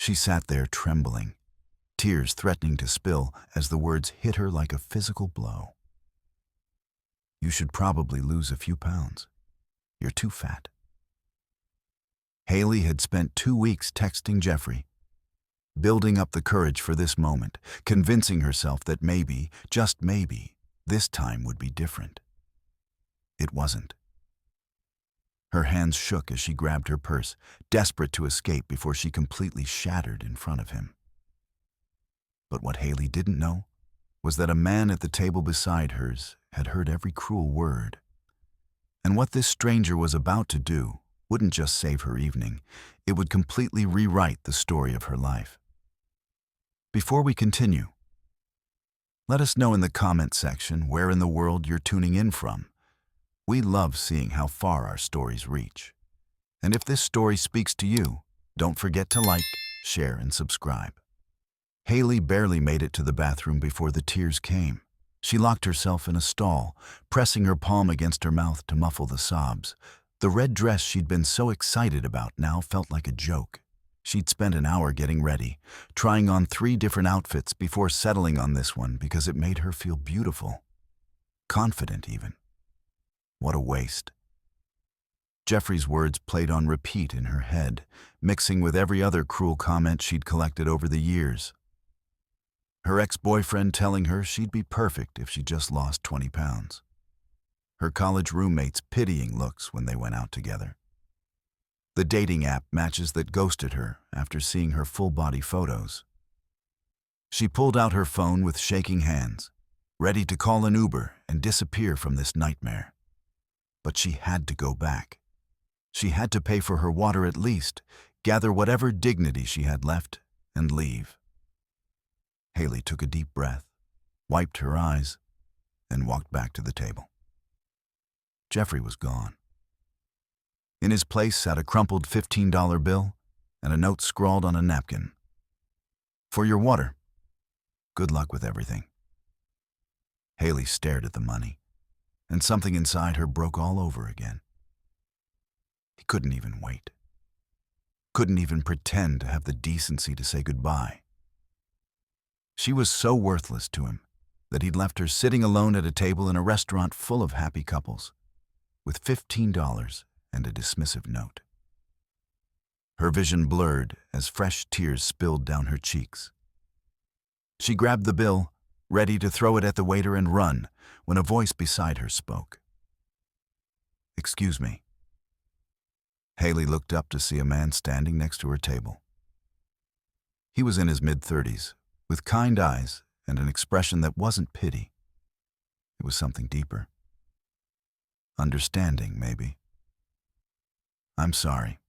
She sat there trembling, tears threatening to spill as the words hit her like a physical blow. You should probably lose a few pounds. You're too fat. Haley had spent 2 weeks texting Jeffrey, building up the courage for this moment, convincing herself that maybe, just maybe, this time would be different. It wasn't. Her hands shook as she grabbed her purse, desperate to escape before she completely shattered in front of him. But what Haley didn't know was that a man at the table beside hers had heard every cruel word. And what this stranger was about to do wouldn't just save her evening, it would completely rewrite the story of her life. Before we continue, let us know in the comment section where in the world you're tuning in from. We love seeing how far our stories reach. And if this story speaks to you, don't forget to like, share, and subscribe. Haley barely made it to the bathroom before the tears came. She locked herself in a stall, pressing her palm against her mouth to muffle the sobs. The red dress she'd been so excited about now felt like a joke. She'd spent an hour getting ready, trying on 3 different outfits before settling on this one because it made her feel beautiful. Confident, even. What a waste. Jeffrey's words played on repeat in her head, mixing with every other cruel comment she'd collected over the years. Her ex-boyfriend telling her she'd be perfect if she just lost 20 pounds. Her college roommates' pitying looks when they went out together. The dating app matches that ghosted her after seeing her full-body photos. She pulled out her phone with shaking hands, ready to call an Uber and disappear from this nightmare. But she had to go back. She had to pay for her water at least, gather whatever dignity she had left, and leave. Haley took a deep breath, wiped her eyes, and walked back to the table. Jeffrey was gone. In his place sat a crumpled $15 bill and a note scrawled on a napkin. For your water. Good luck with everything. Haley stared at the money, and something inside her broke all over again. He couldn't even wait. Couldn't even pretend to have the decency to say goodbye. She was so worthless to him that he'd left her sitting alone at a table in a restaurant full of happy couples, with $15 and a dismissive note. Her vision blurred as fresh tears spilled down her cheeks. She grabbed the bill, ready to throw it at the waiter and run, when a voice beside her spoke. "Excuse me." Haley looked up to see a man standing next to her table. He was in his mid-30s, with kind eyes and an expression that wasn't pity. It was something deeper. Understanding, maybe. "I'm sorry,"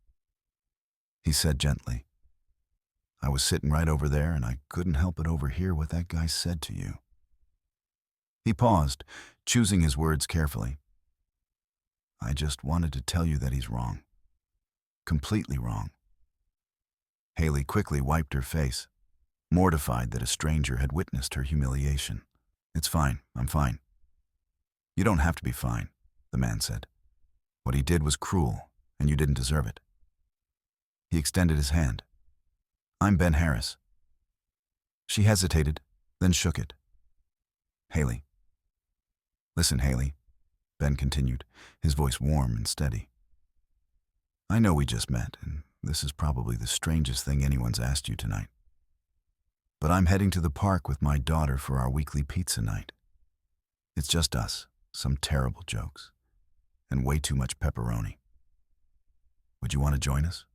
he said gently. "I was sitting right over there and I couldn't help but overhear what that guy said to you." He paused, choosing his words carefully. "I just wanted to tell you that he's wrong. Completely wrong." Haley quickly wiped her face, mortified that a stranger had witnessed her humiliation. "It's fine, I'm fine." "You don't have to be fine," the man said. "What he did was cruel, and you didn't deserve it." He extended his hand. "I'm Ben Harris." She hesitated, then shook it. "Haley." "Listen, Haley," Ben continued, his voice warm and steady. "I know we just met, and this is probably the strangest thing anyone's asked you tonight. But I'm heading to the park with my daughter for our weekly pizza night. It's just us, some terrible jokes, and way too much pepperoni. Would you want to join us?"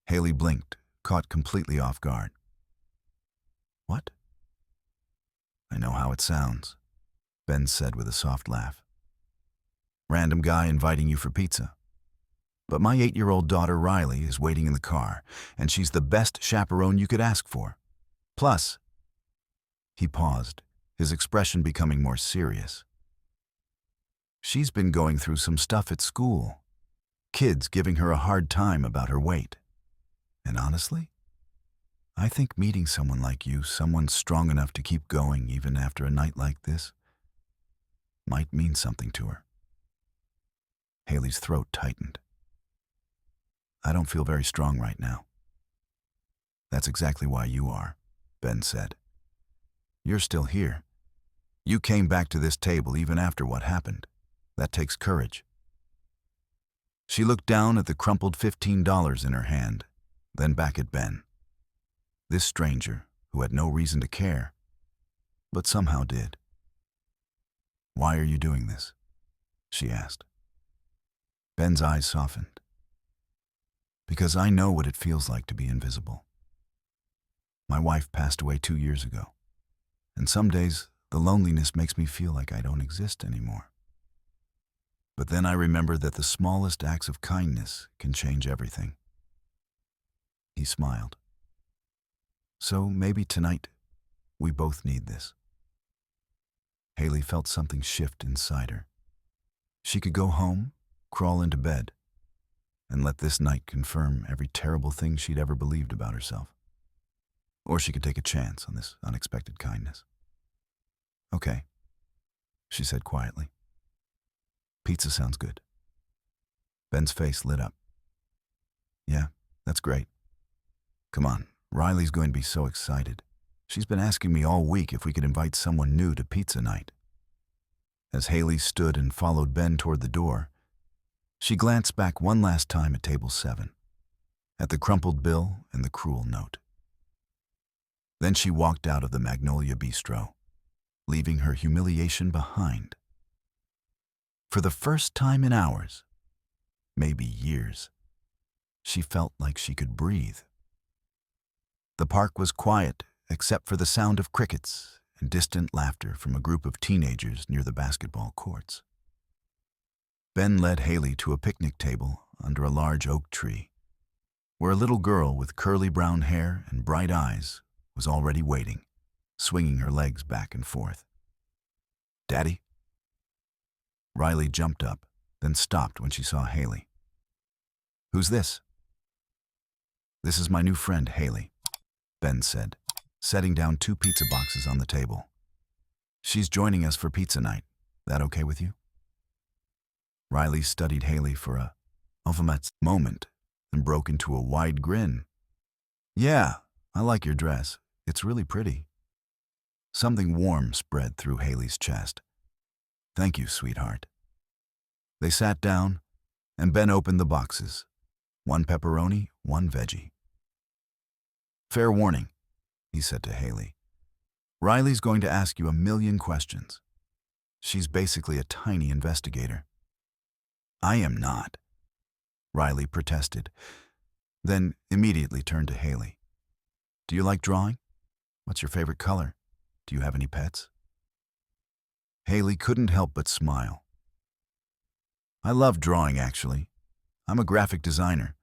Haley blinked, caught completely off guard. "What?" "I know how it sounds," Ben said with a soft laugh. "Random guy inviting you for pizza. But my 8-year-old daughter Riley is waiting in the car, and she's the best chaperone you could ask for. Plus," he paused, his expression becoming more serious, "she's been going through some stuff at school. Kids giving her a hard time about her weight. And honestly, I think meeting someone like you, someone strong enough to keep going even after a night like this, might mean something to her." Haley's throat tightened. "I don't feel very strong right now." That's exactly why you are, Ben said. You're still here. You came back to this table even after what happened. That takes courage. She looked down at the crumpled $15 in her hand, then back at Ben. This stranger, who had no reason to care, but somehow did. Why are you doing this? She asked. Ben's eyes softened. Because I know what it feels like to be invisible. My wife passed away 2 years ago, and some days the loneliness makes me feel like I don't exist anymore. But then I remember that the smallest acts of kindness can change everything. He smiled. So maybe tonight, we both need this. Haley felt something shift inside her. She could go home, crawl into bed, and let this night confirm every terrible thing she'd ever believed about herself. Or she could take a chance on this unexpected kindness. Okay, she said quietly. Pizza sounds good. Ben's face lit up. Yeah, that's great. Come on, Riley's going to be so excited. She's been asking me all week if we could invite someone new to pizza night. As Haley stood and followed Ben toward the door, she glanced back one last time at table 7, at the crumpled bill and the cruel note. Then she walked out of the Magnolia Bistro, leaving her humiliation behind. For the first time in hours, maybe years, she felt like she could breathe. The park was quiet except for the sound of crickets and distant laughter from a group of teenagers near the basketball courts. Ben led Haley to a picnic table under a large oak tree, where a little girl with curly brown hair and bright eyes was already waiting, swinging her legs back and forth. Daddy? Riley jumped up, then stopped when she saw Haley. Who's this? This is my new friend, Haley, Ben said, setting down 2 pizza boxes on the table. She's joining us for pizza night. That okay with you? Riley studied Haley for a moment and broke into a wide grin. Yeah, I like your dress. It's really pretty. Something warm spread through Haley's chest. Thank you, sweetheart. They sat down, and Ben opened the boxes. 1 pepperoni, 1 veggie. Fair warning, he said to Haley. Riley's going to ask you a million questions. She's basically a tiny investigator. I am not, Riley protested, then immediately turned to Haley. Do you like drawing? What's your favorite color? Do you have any pets? Haley couldn't help but smile. I love drawing, actually. I'm a graphic designer.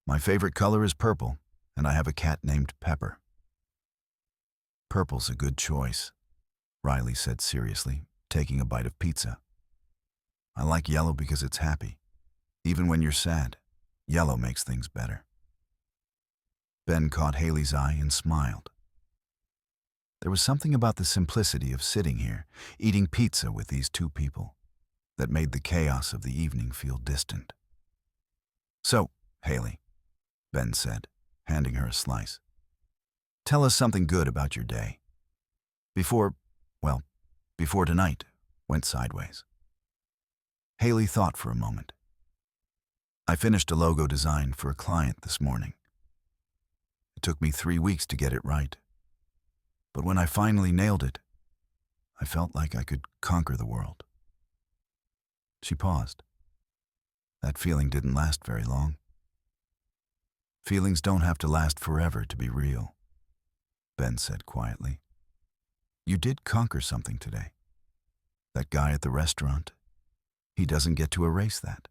My favorite color is purple, and I have a cat named Pepper. Purple's a good choice, Riley said seriously, taking a bite of pizza. I like yellow because it's happy. Even when you're sad, yellow makes things better. Ben caught Haley's eye and smiled. There was something about the simplicity of sitting here, eating pizza with these 2 people, that made the chaos of the evening feel distant. So, Haley, Ben said, handing her a slice. Tell us something good about your day. Before tonight went sideways. Haley thought for a moment. I finished a logo design for a client this morning. It took me 3 weeks to get it right. But when I finally nailed it, I felt like I could conquer the world. She paused. That feeling didn't last very long. Feelings don't have to last forever to be real, Ben said quietly. You did conquer something today. That guy at the restaurant, he doesn't get to erase that.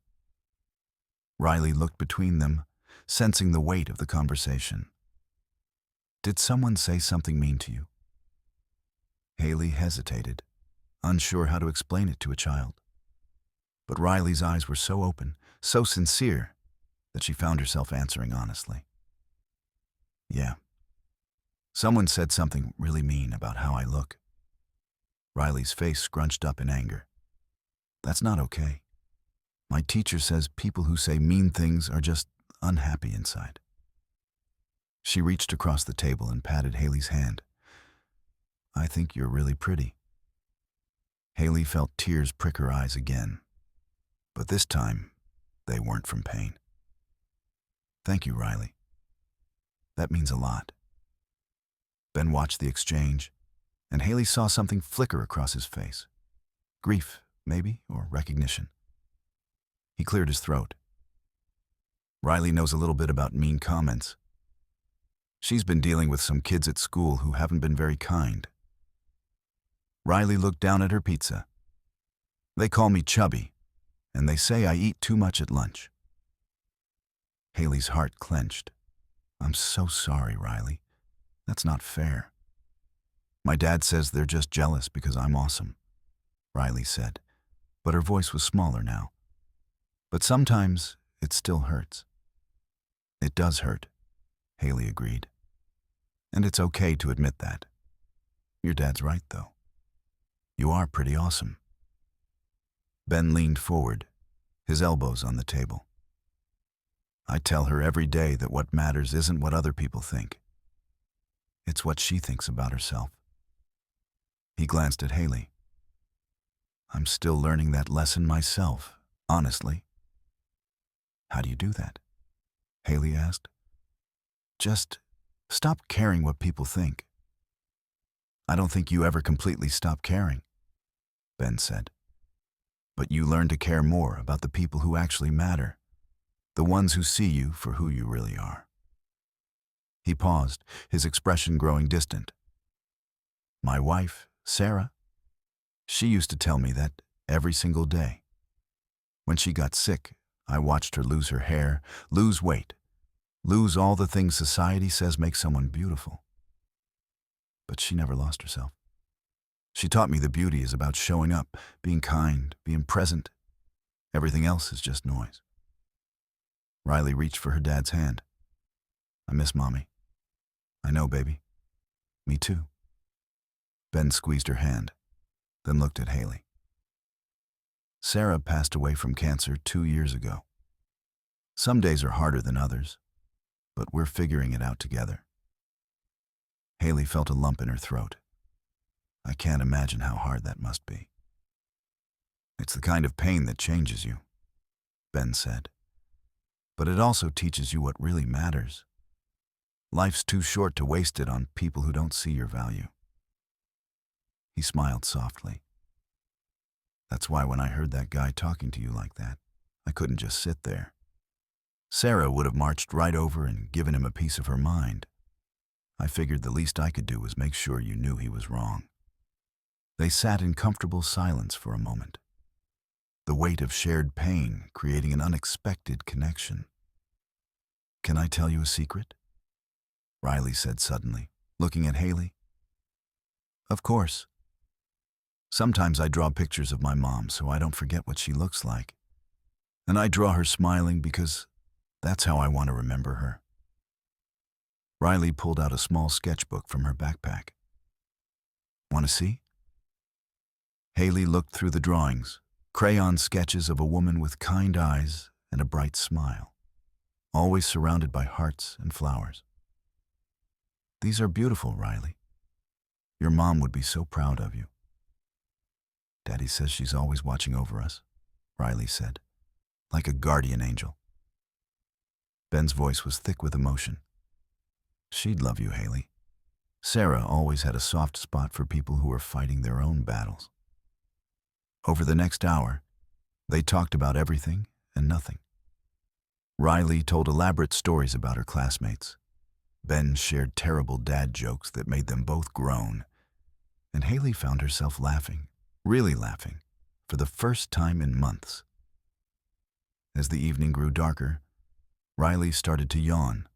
Riley looked between them, sensing the weight of the conversation. Did someone say something mean to you? Haley hesitated, unsure how to explain it to a child. But Riley's eyes were so open, so sincere, that she found herself answering honestly. Yeah. Someone said something really mean about how I look. Riley's face scrunched up in anger. That's not okay. My teacher says people who say mean things are just unhappy inside. She reached across the table and patted Haley's hand. "I think you're really pretty." Haley felt tears prick her eyes again, but this time they weren't from pain. "Thank you, Riley. That means a lot." Ben watched the exchange, and Haley saw something flicker across his face. Grief, maybe, or recognition. He cleared his throat. "Riley knows a little bit about mean comments. She's been dealing with some kids at school who haven't been very kind." Riley looked down at her pizza. "They call me chubby, and they say I eat too much at lunch." Haley's heart clenched. "I'm so sorry, Riley. That's not fair." "My dad says they're just jealous because I'm awesome," Riley said, but her voice was smaller now. "But sometimes it still hurts." "It does hurt," Haley agreed. "And it's okay to admit that. Your dad's right, though. You are pretty awesome." Ben leaned forward, his elbows on the table. "I tell her every day that what matters isn't what other people think. It's what she thinks about herself." He glanced at Haley. "I'm still learning that lesson myself, honestly." "How do you do that?" Haley asked. "Just stop caring what people think." "I don't think you ever completely stop caring," Ben said. "But you learn to care more about the people who actually matter, the ones who see you for who you really are." He paused, his expression growing distant. "My wife, Sarah, she used to tell me that every single day. When she got sick, I watched her lose her hair, lose weight, lose all the things society says make someone beautiful. But she never lost herself. She taught me the beauty is about showing up, being kind, being present. Everything else is just noise." Riley reached for her dad's hand. "I miss Mommy." "I know, baby. Me too." Ben squeezed her hand, then looked at Haley. "Sarah passed away from cancer 2 years ago. Some days are harder than others, but we're figuring it out together." Haley felt a lump in her throat. "I can't imagine how hard that must be." "It's the kind of pain that changes you," Ben said. "But it also teaches you what really matters. Life's too short to waste it on people who don't see your value." He smiled softly. "That's why when I heard that guy talking to you like that, I couldn't just sit there. Sarah would have marched right over and given him a piece of her mind. I figured the least I could do was make sure you knew he was wrong." They sat in comfortable silence for a moment, the weight of shared pain creating an unexpected connection. "Can I tell you a secret?" Riley said suddenly, looking at Haley. "Of course. Sometimes I draw pictures of my mom so I don't forget what she looks like. And I draw her smiling because that's how I want to remember her." Riley pulled out a small sketchbook from her backpack. "Want to see?" Haley looked through the drawings, crayon sketches of a woman with kind eyes and a bright smile, always surrounded by hearts and flowers. "These are beautiful, Riley. Your mom would be so proud of you." "Daddy says she's always watching over us," Riley said, "like a guardian angel." Ben's voice was thick with emotion. "She'd love you, Haley. Sarah always had a soft spot for people who were fighting their own battles." Over the next hour, they talked about everything and nothing. Riley told elaborate stories about her classmates. Ben shared terrible dad jokes that made them both groan. And Haley found herself laughing, really laughing, for the first time in months. As the evening grew darker, Riley started to yawn.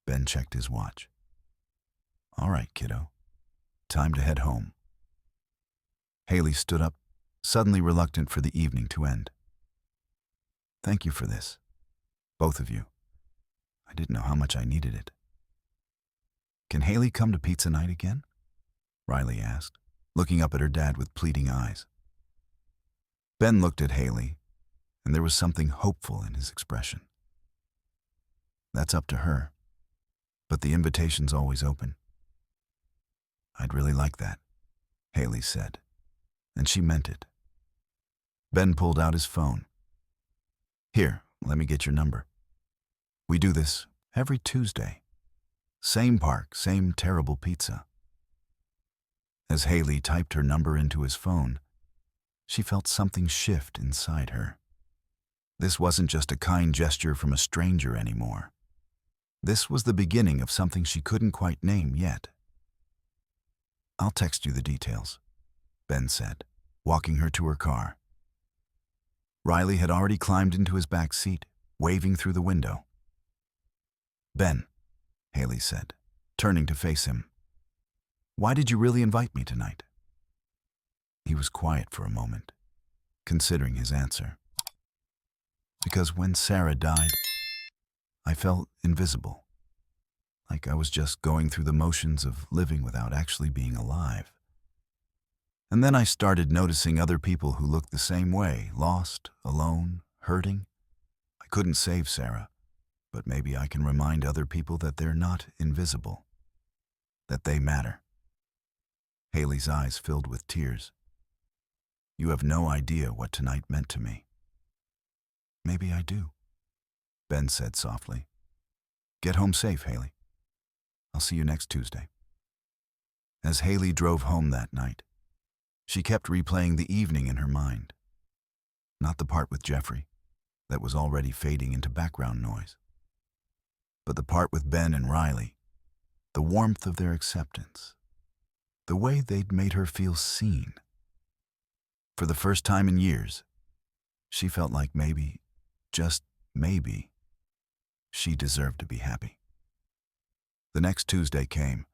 Ben checked his watch. "All right, kiddo. Time to head home." Haley stood up, suddenly reluctant for the evening to end. "Thank you for this, both of you. I didn't know how much I needed it." "Can Haley come to pizza night again?" Riley asked, looking up at her dad with pleading eyes. Ben looked at Haley, and there was something hopeful in his expression. "That's up to her. but the invitation's always open. I'd really like that, Haley said, and she meant it. Ben pulled out his phone. Here, let me get your number. We do this every Tuesday. Same park, same terrible pizza. As Haley typed her number into his phone, she felt something shift inside her. This wasn't just a kind gesture from a stranger anymore. This was the beginning of something she couldn't quite name yet. I'll text you the details, Ben said, walking her to her car. Riley had already climbed into his back seat, waving through the window. Ben, Haley said, turning to face him. Why did you really invite me tonight? He was quiet for a moment, considering his answer. Because when Sarah died, I felt invisible, like I was just going through the motions of living without actually being alive. And then I started noticing other people who looked the same way, lost, alone, hurting. I couldn't save Sarah, but maybe I can remind other people that they're not invisible, that they matter. Haley's eyes filled with tears. You have no idea what tonight meant to me. Maybe I do, Ben said softly. Get home safe, Haley. I'll see you next Tuesday. As Haley drove home that night, she kept replaying the evening in her mind. Not the part with Jeffrey, that was already fading into background noise, but the part with Ben and Riley, the warmth of their acceptance, the way they'd made her feel seen. For the first time in years, she felt like maybe, just maybe, she deserved to be happy. The next Tuesday came,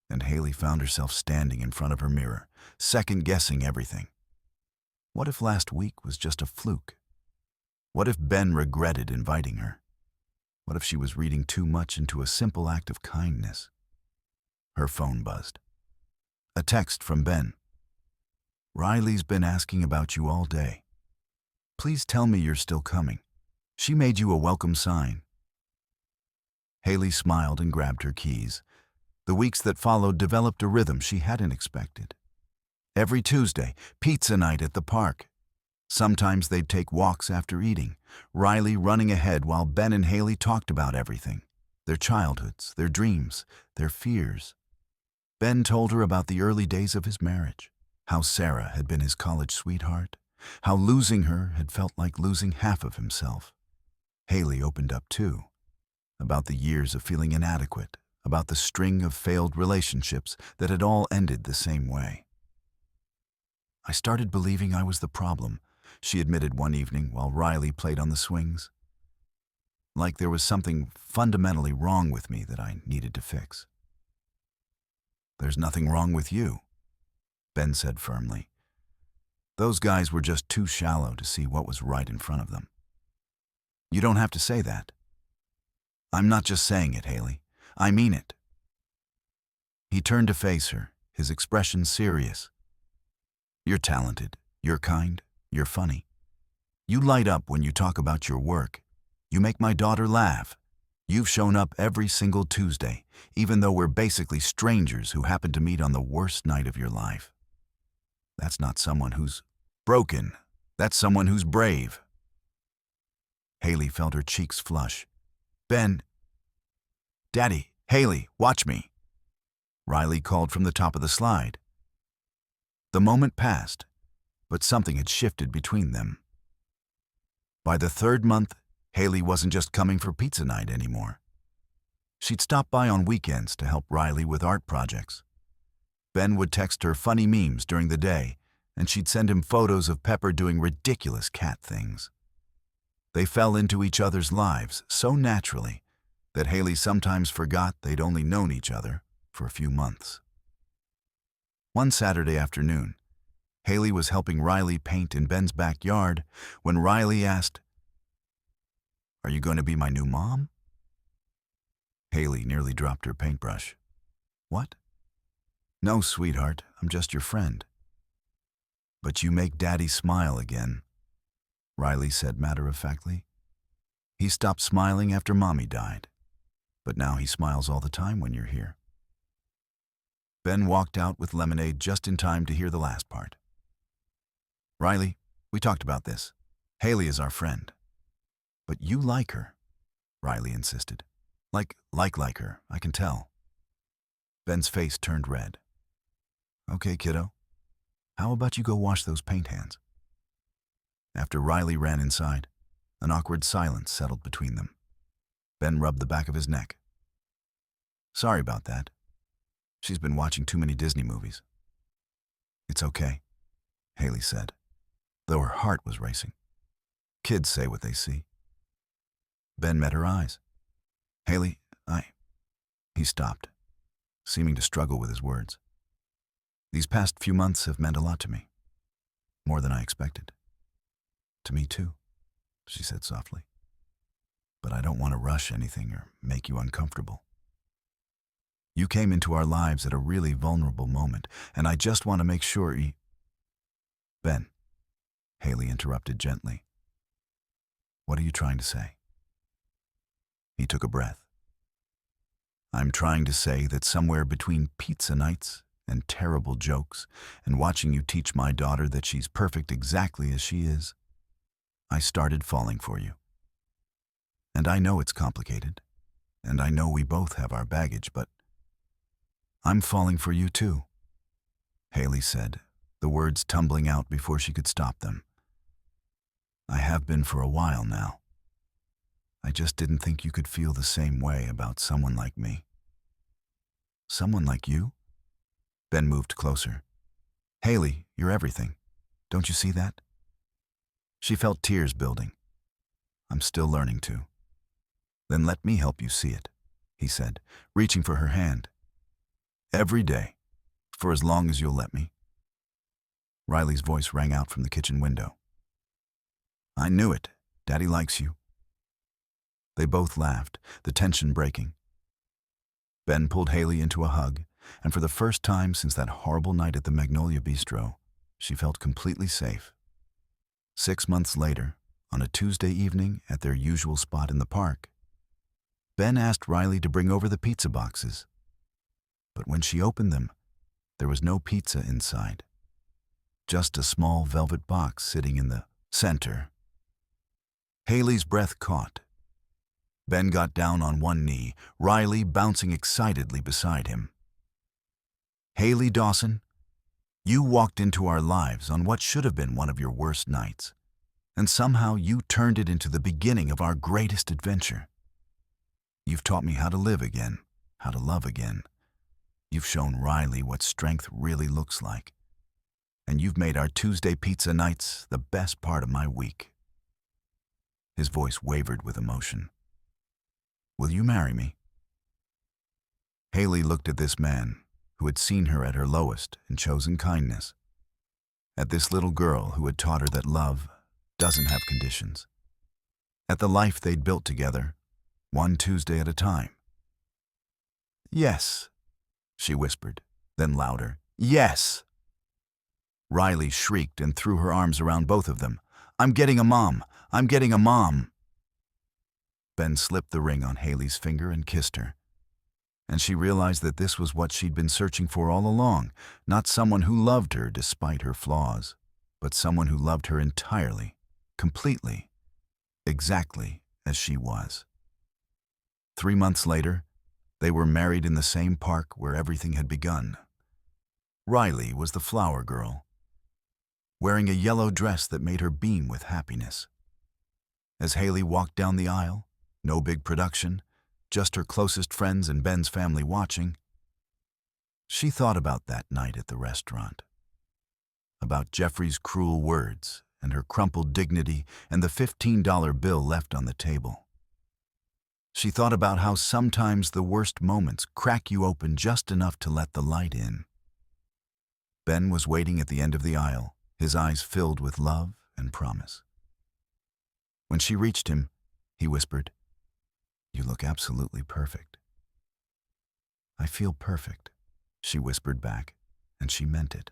and Haley found herself standing in front of her mirror, second-guessing everything. What if last week was just a fluke? What if Ben regretted inviting her? What if she was reading too much into a simple act of kindness? Her phone buzzed. A text from Ben. Riley's been asking about you all day. Please tell me you're still coming. She made you a welcome sign. Haley smiled and grabbed her keys. The weeks that followed developed a rhythm she hadn't expected. Every Tuesday, pizza night at the park. Sometimes they'd take walks after eating, Riley running ahead while Ben and Haley talked about everything. Their childhoods, their dreams, their fears. Ben told her about the early days of his marriage, how Sarah had been his college sweetheart, how losing her had felt like losing half of himself. Haley opened up too, about the years of feeling inadequate, about the string of failed relationships that had all ended the same way. I started believing I was the problem, she admitted one evening while Riley played on the swings. Like there was something fundamentally wrong with me that I needed to fix. There's nothing wrong with you, Ben said firmly. Those guys were just too shallow to see what was right in front of them. You don't have to say that. I'm not just saying it, Haley. I mean it. He turned to face her, his expression serious. You're talented, you're kind, you're funny. You light up when you talk about your work. You make my daughter laugh. You've shown up every single Tuesday, even though we're basically strangers who happen to meet on the worst night of your life. That's not someone who's broken. That's someone who's brave. Haley felt her cheeks flush. Ben. Daddy, Haley, watch me. Riley called from the top of the slide. The moment passed, but something had shifted between them. By the third month, Haley wasn't just coming for pizza night anymore. She'd stop by on weekends to help Riley with art projects. Ben would text her funny memes during the day, and she'd send him photos of Pepper doing ridiculous cat things. They fell into each other's lives so naturally that Haley sometimes forgot they'd only known each other for a few months. One Saturday afternoon, Haley was helping Riley paint in Ben's backyard when Riley asked, "Are you going to be my new mom?" Haley nearly dropped her paintbrush. What? No, sweetheart, I'm just your friend. But you make Daddy smile again, Riley said matter-of-factly. He stopped smiling after Mommy died. but now he smiles all the time when you're here. Ben walked out with lemonade just in time to hear the last part. Riley, we talked about this. Haley is our friend. But you like her, Riley insisted. Like her, I can tell. Ben's face turned red. Okay, kiddo. How about you go wash those paint hands? After Riley ran inside, an awkward silence settled between them. Ben rubbed the back of his neck. Sorry about that. She's been watching too many Disney movies. It's okay, Haley said, though her heart was racing. Kids say what they see. Ben met her eyes. Haley, He stopped, seeming to struggle with his words. These past few months have meant a lot to me. More than I expected. To me too, she said softly. But I don't want to rush anything or make you uncomfortable. You came into our lives at a really vulnerable moment, and I just want to make sure Ben, Haley interrupted gently. What are you trying to say? He took a breath. I'm trying to say that somewhere between pizza nights and terrible jokes and watching you teach my daughter that she's perfect exactly as she is, I started falling for you. And I know it's complicated, and I know we both have our baggage, but I'm falling for you too, Haley said, the words tumbling out before she could stop them. I have been for a while now. I just didn't think you could feel the same way about someone like me. Someone like you? Ben moved closer. Haley, you're everything. Don't you see that? She felt tears building. I'm still learning to. Then let me help you see it, he said, reaching for her hand. Every day, for as long as you'll let me. Riley's voice rang out from the kitchen window. I knew it. Daddy likes you. They both laughed, the tension breaking. Ben pulled Haley into a hug, and for the first time since that horrible night at the Magnolia Bistro, she felt completely safe. 6 months later, on a Tuesday evening at their usual spot in the park, Ben asked Riley to bring over the pizza boxes. But when she opened them, there was no pizza inside. Just a small velvet box sitting in the center. Haley's breath caught. Ben got down on one knee, Riley bouncing excitedly beside him. Haley Dawson, you walked into our lives on what should have been one of your worst nights, and somehow you turned it into the beginning of our greatest adventure. You've taught me how to live again, how to love again. You've shown Riley what strength really looks like. And you've made our Tuesday pizza nights the best part of my week. His voice wavered with emotion. Will you marry me? Haley looked at this man who had seen her at her lowest and chosen kindness. At this little girl who had taught her that love doesn't have conditions. At the life they'd built together, one Tuesday at a time. Yes, she whispered, then louder, yes! Riley shrieked and threw her arms around both of them. I'm getting a mom! I'm getting a mom! Ben slipped the ring on Haley's finger and kissed her. And she realized that this was what she'd been searching for all along, not someone who loved her despite her flaws, but someone who loved her entirely, completely, exactly as she was. 3 months later, they were married in the same park where everything had begun. Riley was the flower girl, wearing a yellow dress that made her beam with happiness. As Haley walked down the aisle, no big production, just her closest friends and Ben's family watching, she thought about that night at the restaurant, about Jeffrey's cruel words and her crumpled dignity and the $15 bill left on the table. She thought about how sometimes the worst moments crack you open just enough to let the light in. Ben was waiting at the end of the aisle, his eyes filled with love and promise. When she reached him, he whispered, "You look absolutely perfect." "I feel perfect," she whispered back, and she meant it.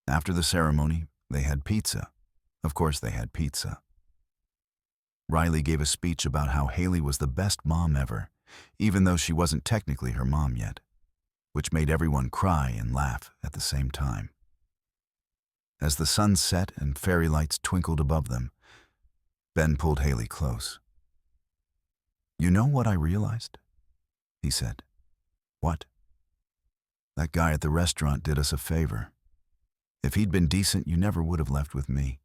After the ceremony, they had pizza. Of course they had pizza. Riley gave a speech about how Haley was the best mom ever, even though she wasn't technically her mom yet, which made everyone cry and laugh at the same time. As the sun set and fairy lights twinkled above them, Ben pulled Haley close. "You know what I realized?" he said. "What?" "That guy at the restaurant did us a favor. If he'd been decent, you never would have left with me.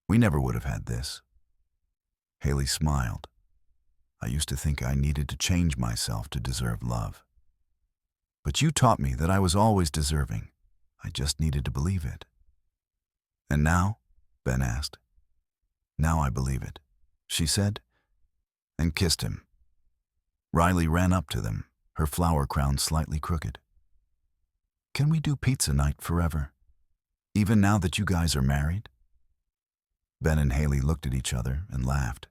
We never would have had this." Haley smiled. "I used to think I needed to change myself to deserve love. But you taught me that I was always deserving. I just needed to believe it." "And now?" Ben asked. "Now I believe it," she said, and kissed him. Riley ran up to them, her flower crown slightly crooked. "Can we do pizza night forever? Even now that you guys are married?" Ben and Haley looked at each other and laughed.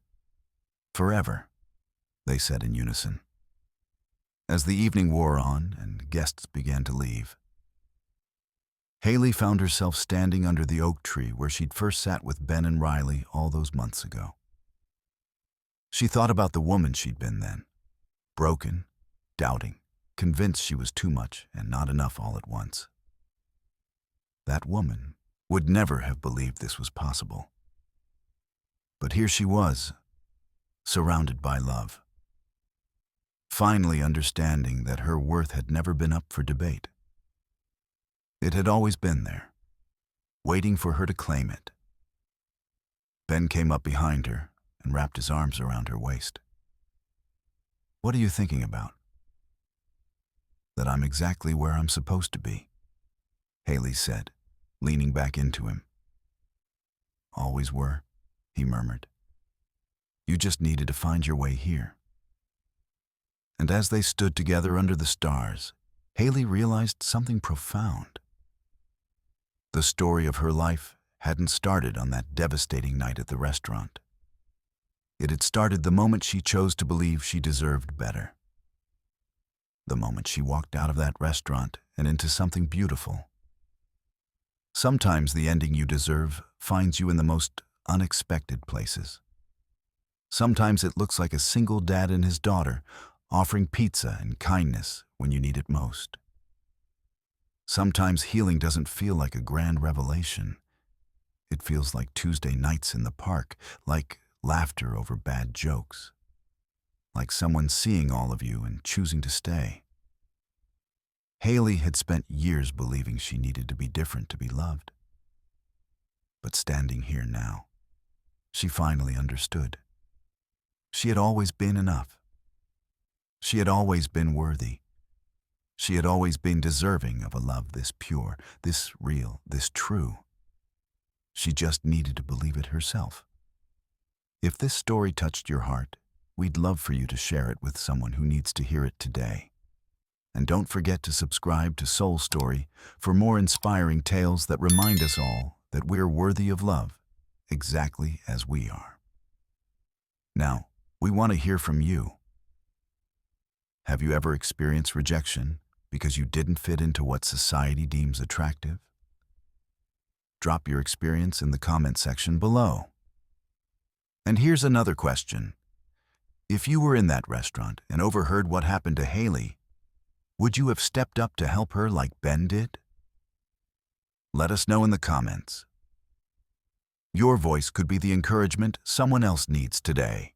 "Forever," they said in unison. As the evening wore on and guests began to leave, Haley found herself standing under the oak tree where she'd first sat with Ben and Riley all those months ago. She thought about the woman she'd been then, broken, doubting, convinced she was too much and not enough all at once. That woman would never have believed this was possible. But here she was, surrounded by love, finally understanding that her worth had never been up for debate. It had always been there, waiting for her to claim it. Ben came up behind her and wrapped his arms around her waist. "What are you thinking about?" "That I'm exactly where I'm supposed to be," Haley said, leaning back into him. "Always were," he murmured. "You just needed to find your way here." And as they stood together under the stars, Haley realized something profound. The story of her life hadn't started on that devastating night at the restaurant. It had started the moment she chose to believe she deserved better. The moment she walked out of that restaurant and into something beautiful. Sometimes the ending you deserve finds you in the most unexpected places. Sometimes it looks like a single dad and his daughter offering pizza and kindness when you need it most. Sometimes healing doesn't feel like a grand revelation. It feels like Tuesday nights in the park, like laughter over bad jokes, like someone seeing all of you and choosing to stay. Haley had spent years believing she needed to be different to be loved. But standing here now, she finally understood. She had always been enough. She had always been worthy. She had always been deserving of a love this pure, this real, this true. She just needed to believe it herself. If this story touched your heart, we'd love for you to share it with someone who needs to hear it today. And don't forget to subscribe to Soul Story for more inspiring tales that remind us all that we're worthy of love, exactly as we are. Now, we want to hear from you. Have you ever experienced rejection because you didn't fit into what society deems attractive? Drop your experience in the comment section below. And here's another question. If you were in that restaurant and overheard what happened to Haley, would you have stepped up to help her like Ben did? Let us know in the comments. Your voice could be the encouragement someone else needs today.